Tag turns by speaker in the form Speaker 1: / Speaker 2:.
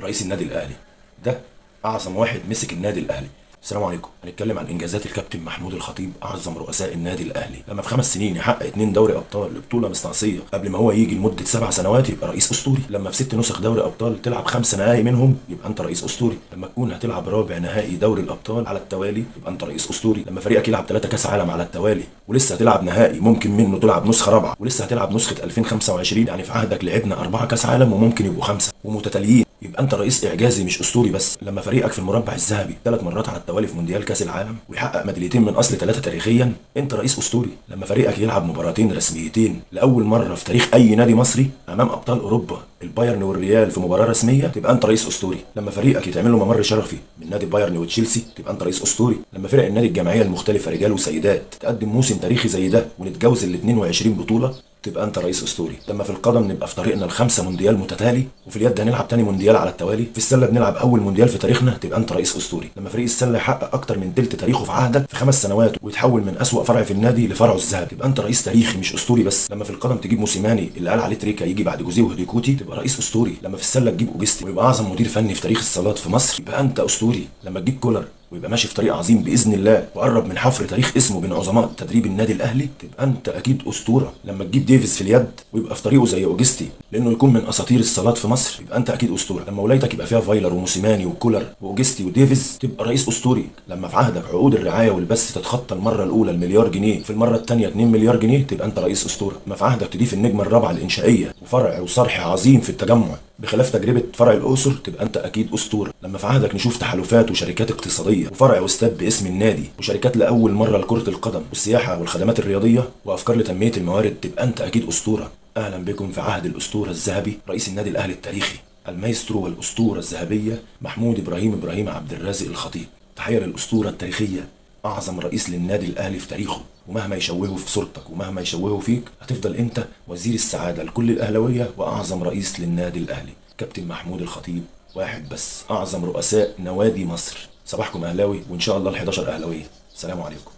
Speaker 1: رئيس النادي الاهلي ده اعظم واحد مسك النادي الاهلي. السلام عليكم. هنتكلم عن انجازات الكابتن محمود الخطيب، اعظم رؤساء النادي الاهلي، لما في 5 سنين يحقق 2 دوري ابطال، بطوله مستعصيه، قبل ما هو يجي لمده 7 سنوات يبقى رئيس اسطوري. لما في 6 نسخ دوري ابطال تلعب 5 نهائي منهم يبقى انت رئيس اسطوري. لما تكون هتلعب رابع نهائي دوري الابطال على التوالي يبقى انت رئيس اسطوري. لما فريقك يلعب 3 كاس عالم على التوالي ولسه هتلعب نهائي ممكن منه تلعب نسخه رابعه، ولسه هتلعب نسخه 2025، يعني في عهدك لعبنا 4 كاس عالم وممكن يبقوا 5 ومتتاليين، يبقى انت رئيس اعجازي مش اسطوري بس. لما فريقك في المربع الذهبي 3 مرات على التوالي في مونديال كاس العالم ويحقق ميداليتين من اصل 3 تاريخيا، انت رئيس اسطوري. لما فريقك يلعب مباراتين رسميتين لاول مره في تاريخ اي نادي مصري امام ابطال اوروبا البايرن والريال في مباراه رسميه، تبقى انت رئيس اسطوري. لما فريقك يتعمل له ممر شرفي من نادي بايرن وتشيلسي تبقى انت رئيس اسطوري. لما فرق النادي الجمعيه المختلفه رجال وسيدات تقدم موسم تاريخي زي ده ونتجاوز ال 22 بطوله تبقى انت رئيس اسطوري. لما في القدم نبقى في طريقنا ل5 مونديال متتالي، وفي اليد هنلعب تاني مونديال على التوالي، في السله بنلعب اول مونديال في تاريخنا، تبقى انت رئيس اسطوري. لما فريق السله يحقق اكتر من تلت تاريخه في عهدك في 5 سنوات ويتحول من اسوأ فرع في النادي لفرعه الذهبي، تبقى انت رئيس تاريخي مش اسطوري بس. لما في القدم تجيب موسيماني اللي قال عليه تريكا يجي بعد جوزيه وهديكوتي تبقى رئيس اسطوري. لما في السله تجيب اوجستي ويبقى اعظم مدير فني في تاريخ الصالات في مصر يبقى انت اسطوري. لما تجيب كولر ويبقى ماشي في طريق عظيم باذن الله وقرب من حفر تاريخ اسمه بين عظماء تدريب النادي الاهلي تبقى انت اكيد اسطوره. لما تجيب ديفيز في اليد ويبقى في طريقه زي اوجستي لانه يكون من اساطير الصالات في مصر يبقى انت اكيد اسطوره. لما ولايتك يبقى فيها فايلر وموسيماني وكولر واوجستي وديفيز تبقى رئيس اسطوري. لما في عهدك عقود الرعايه والبث تتخطى المره الاولى المليار جنيه، في المره الثانيه 2 مليار جنيه، تبقى انت رئيس اسطوره. لما في عهدك تضيف النجمه الرابعه الانشائيه وفرع وصرح عظيم في التجمع بخلاف تجربه فرع الاقصر تبقى انت اكيد اسطوره. لما في عهدك نشوف تحالفات وشركات اقتصاديه وفرع واستاد باسم النادي وشركات لاول مره لكره القدم والسياحه والخدمات الرياضيه وافكار لتنميه الموارد تبقى انت اكيد اسطوره. اهلا بكم في عهد الاسطوره الذهبي رئيس النادي الاهلي التاريخي المايسترو والاسطوره الذهبيه محمود ابراهيم عبد الرازق الخطيب. تحيه للاسطوره التاريخيه، اعظم رئيس للنادي الاهلي في تاريخه، ومهما يشوهوا في صورتك ومهما يشوهوا فيك هتفضل انت وزير السعاده لكل الاهلاويه واعظم رئيس للنادي الاهلي. كابتن محمود الخطيب واحد بس، اعظم رؤساء نوادي مصر. صباحكم اهلاوي وان شاء الله ال11 اهلاويه. سلام عليكم.